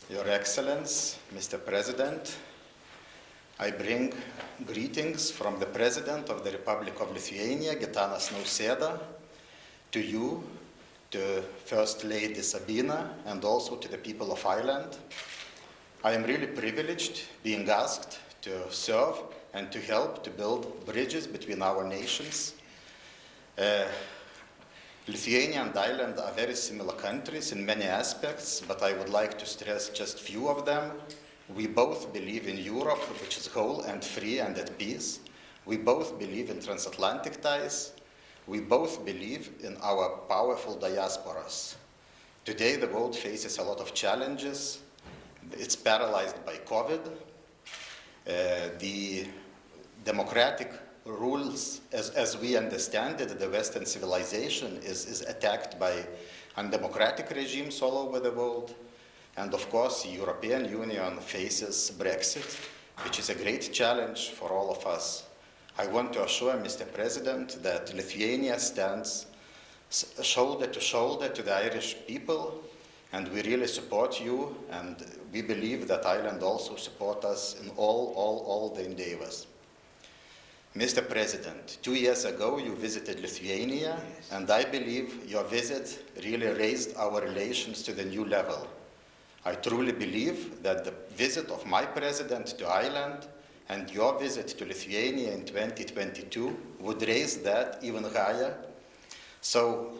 Your Excellence, Mr. President, I bring greetings from the President of the Republic of Lithuania, Gudynas, to you, to First Lady Sabina, and also to the people of Ireland. I am really privileged being asked to serve and to help to build bridges between our nations. Lithuania and Ireland are very similar countries in many aspects, but I would like to stress just few of them. We both believe in Europe, which is whole and free and at peace. We both believe in transatlantic ties. We both believe in our powerful diasporas. Today, the world faces a lot of challenges. It's paralyzed by COVID. The democratic rules, as we understand it, the Western civilization is attacked by undemocratic regimes all over the world. And of course, the European Union faces Brexit, which is a great challenge for all of us. I want to assure Mr. President that Lithuania stands shoulder to shoulder to the Irish people, and we really support you, and we believe that Ireland also supports us in all the endeavors. Mr. President, 2 years ago you visited Lithuania, and I believe your visit really raised our relations to the new level. I truly believe that the visit of my president to Ireland and your visit to Lithuania in 2022 would raise that even higher. So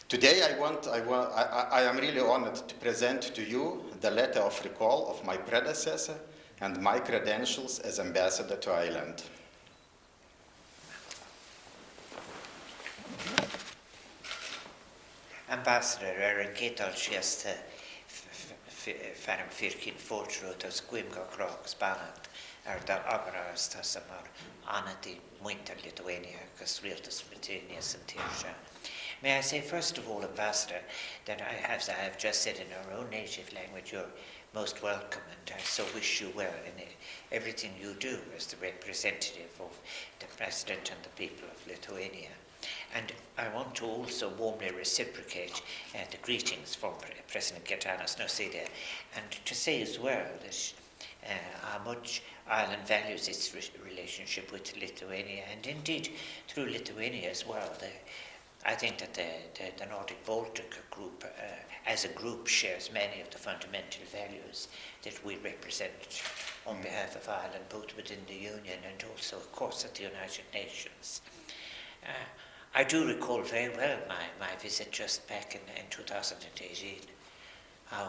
today I am really honored to present to you the letter of recall of my predecessor and my credentials as ambassador to Ireland. Ambassador, Gedal Shiasta Faram Firkin Fortrotas Gwimga Crocs Banat Arda Abaras Tasamar Anati Winter Lithuania Casriltas Britannias and Tirsha. May I say first of all, Ambassador, that I have just said in our own native language, you're most welcome, and I so wish you well in everything you do as the representative of the President and the people of Lithuania. And I want to also warmly reciprocate the greetings from President Gudynas and to say as well that how much Ireland values its relationship with Lithuania, and indeed through Lithuania as well. I think that the Nordic Baltic group, as a group, shares many of the fundamental values that we represent on behalf of Ireland, both within the Union and also, of course, at the United Nations. I do recall very well my visit just back in 2018,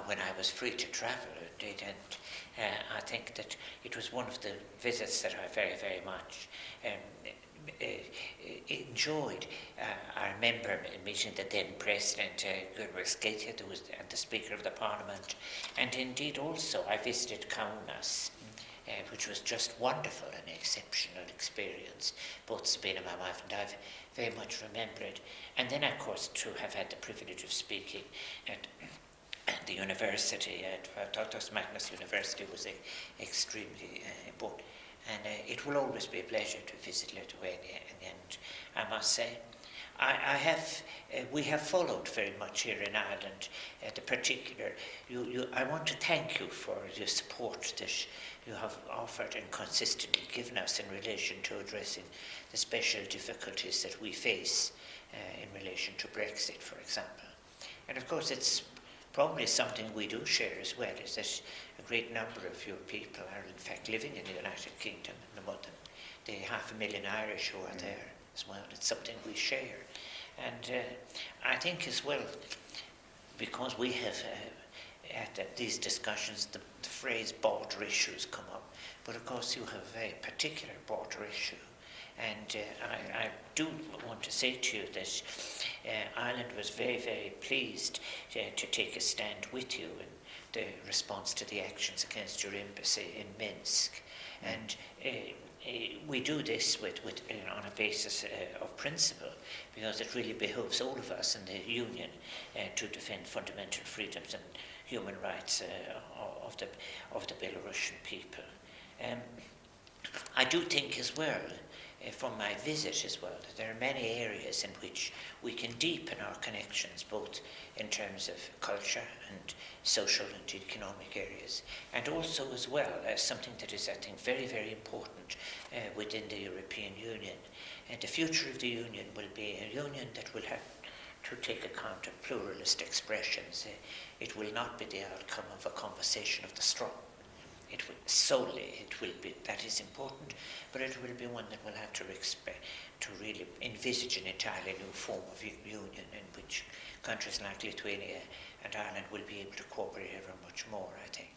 when I was free to travel indeed, and I think that it was one of the visits that I very, very much enjoyed. I remember meeting the then President Gudynas and the Speaker of the Parliament, and indeed also I visited Gudynas, which was just wonderful, an exceptional experience. Both Sabina and my wife and I've very much remembered. And then, of course, to have had the privilege of speaking at the university, at Dr. Magnus University, was extremely important. And it will always be a pleasure to visit Lithuania. And I must say, we have followed very much here in Ireland. The particular, I want to thank you for the support that you have offered and consistently given us in relation to addressing the special difficulties that we face in relation to Brexit, for example. And of course, it's probably something we do share as well, is that a great number of your people are in fact living in the United Kingdom, and more than the 500,000 Irish who are there as well. It's something we share. And I think as well, because we have at these discussions, the phrase border issues come up, but of course you have a very particular border issue. And I do want to say to you that Ireland was very, very pleased to take a stand with you in the response to the actions against your embassy in Minsk. And we do this on a basis of principle, because it really behoves all of us in the Union to defend fundamental freedoms and human rights of the Belarusian people. I do think as well from my visit as well, that there are many areas in which we can deepen our connections, both in terms of culture and social and economic areas, and also as well as something that is, I think, very, very important within the European Union. And the future of the Union will be a union that will have to take account of pluralist expressions. It will not be the outcome of a conversation of the strong. It will be, that is important, but it will be one that will have to really envisage an entirely new form of union in which countries like Lithuania and Ireland will be able to cooperate ever much more, I think.